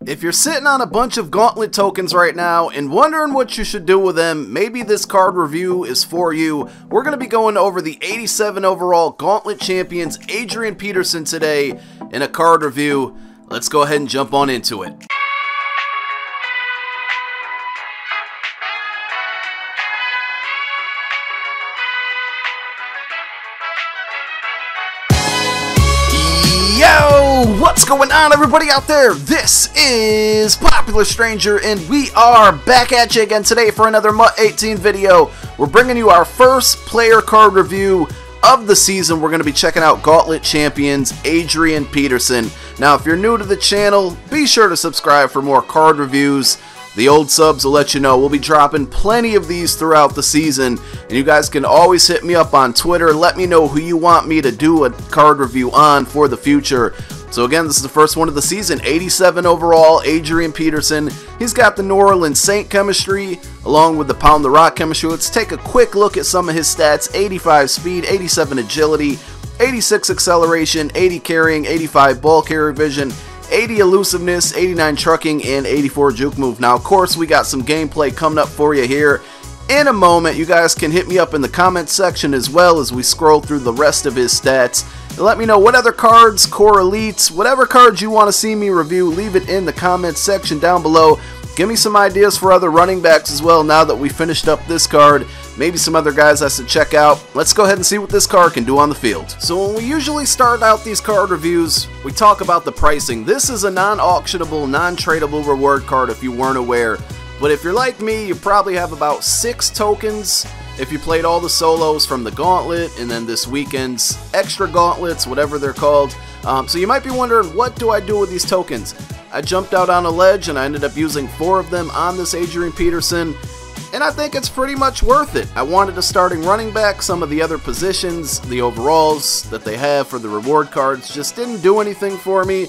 If you're sitting on a bunch of Gauntlet tokens right now and wondering what you should do with them, maybe this card review is for you. We're going to be going over the 87 overall Gauntlet Champions Adrian Peterson today in a card review. Let's go ahead and jump on into it. Yo, what's going on everybody out there? This is Popular Stranger and we are back at you again today for another MUT 18 video. We're bringing you our first player card review of the season. We're going to be checking out Gauntlet Champions Adrian Peterson. Now if you're new to the channel, be sure to subscribe for more card reviews. The old subs will let you know we'll be dropping plenty of these throughout the season, and you guys can always hit me up on Twitter. Let me know who you want me to do a card review on for the future. So again, this is the first one of the season, 87 overall, Adrian Peterson. He's got the New Orleans Saint chemistry along with the Pound the Rock chemistry. Let's take a quick look at some of his stats. 85 speed, 87 agility, 86 acceleration, 80 carrying, 85 ball carrier vision, 80 elusiveness, 89 trucking, and 84 juke move. Now, of course, we got some gameplay coming up for you here in a moment. You guys can hit me up in the comments section as well as we scroll through the rest of his stats. And let me know what other cards, core elites, whatever cards you want to see me review, leave it in the comments section down below. Give me some ideas for other running backs as well now that we finished up this card. Maybe some other guys I should check out. Let's go ahead and see what this card can do on the field. So when we usually start out these card reviews, we talk about the pricing. This is a non-auctionable, non-tradable reward card if you weren't aware. But if you're like me, you probably have about 6 tokens if you played all the solos from the Gauntlet and then this weekend's extra gauntlets, whatever they're called. So you might be wondering, what do I do with these tokens? I jumped out on a ledge and I ended up using 4 of them on this Adrian Peterson. And I think it's pretty much worth it. I wanted a starting running back. Some of the other positions, the overalls that they have for the reward cards just didn't do anything for me.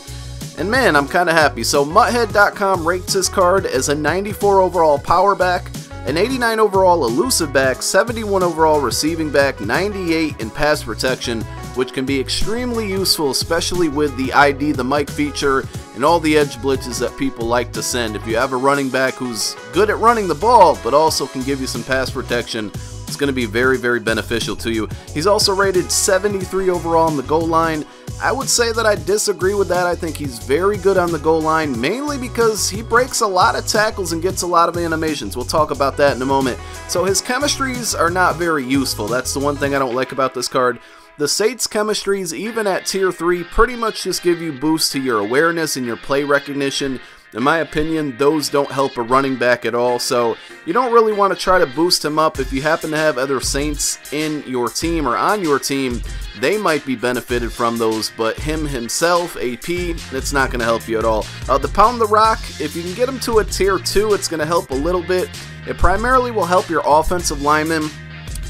And man, I'm kind of happy. So MUThead.com rates this card as a 94 overall power back, an 89 overall elusive back, 71 overall receiving back, 98 in pass protection, which can be extremely useful, especially with the ID the Mike feature and all the edge blitzes that people like to send. If you have a running back who's good at running the ball but also can give you some pass protection, it's going to be very, very beneficial to you. He's also rated 73 overall on the goal line. I would say that I disagree with that. I think he's very good on the goal line, mainly because he breaks a lot of tackles and gets a lot of animations. We'll talk about that in a moment. So his chemistries are not very useful. That's the one thing I don't like about this card. The Saints chemistries, even at tier 3, pretty much just give you boosts to your awareness and your play recognition. In my opinion, those don't help a running back at all, so you don't really want to try to boost him up. If you happen to have other Saints in your team or on your team, they might be benefited from those, but him himself, AP, it's not going to help you at all. The Pound the Rock, if you can get him to a tier 2, it's going to help a little bit. It primarily will help your offensive linemen.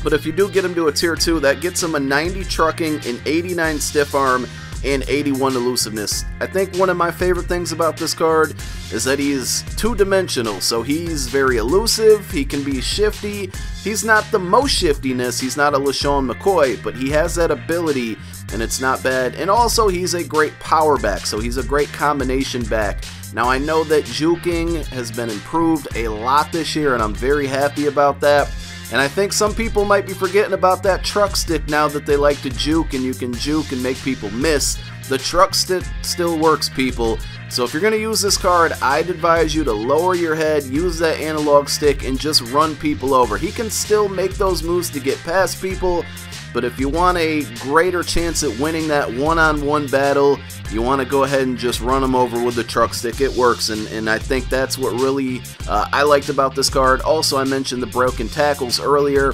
But if you do get him to a tier 2, that gets him a 90 trucking, an 89 stiff arm, and 81 elusiveness. I think one of my favorite things about this card is that he's two-dimensional. So he's very elusive, he can be shifty. He's not the most shiftiness, he's not a LaShawn McCoy, but he has that ability and it's not bad. And also he's a great power back, so he's a great combination back. Now I know that juking has been improved a lot this year and I'm very happy about that. And I think some people might be forgetting about that truck stick now that they like to juke, and you can juke and make people miss. The truck stick still works, people. So if you're going to use this card, I'd advise you to lower your head, use that analog stick, and just run people over. He can still make those moves to get past people, but if you want a greater chance at winning that one-on-one battle, you want to go ahead and just run them over with the truck stick. It works, and I think that's what really I liked about this card. Also, I mentioned the broken tackles earlier.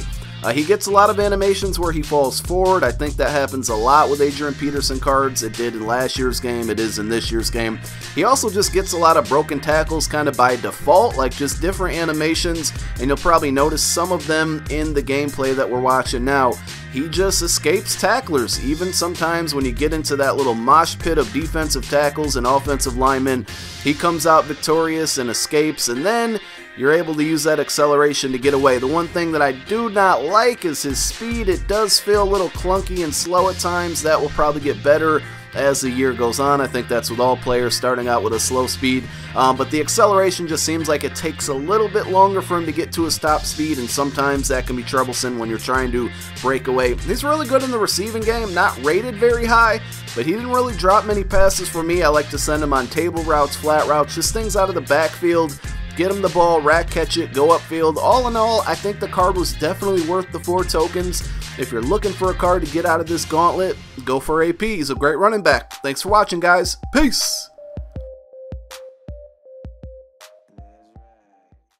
He gets a lot of animations where he falls forward. I think that happens a lot with Adrian Peterson cards. It did in last year's game. It is in this year's game. He also just gets a lot of broken tackles kind of by default, like just different animations, and you'll probably notice some of them in the gameplay that we're watching now. He just escapes tacklers. Even sometimes when you get into that little mosh pit of defensive tackles and offensive linemen, he comes out victorious and escapes, and then you're able to use that acceleration to get away. The one thing that I do not like is his speed. It does feel a little clunky and slow at times. That will probably get better as the year goes on. I think that's with all players starting out with a slow speed, but the acceleration just seems like it takes a little bit longer for him to get to his top speed, and sometimes that can be troublesome when you're trying to break away. He's really good in the receiving game, not rated very high, but he didn't really drop many passes for me. I like to send him on table routes, flat routes, just things out of the backfield. Get him the ball, rack catch it, go upfield. All in all, I think the card was definitely worth the 4 tokens. If you're looking for a card to get out of this gauntlet, go for AP. He's a great running back. Thanks for watching, guys. Peace!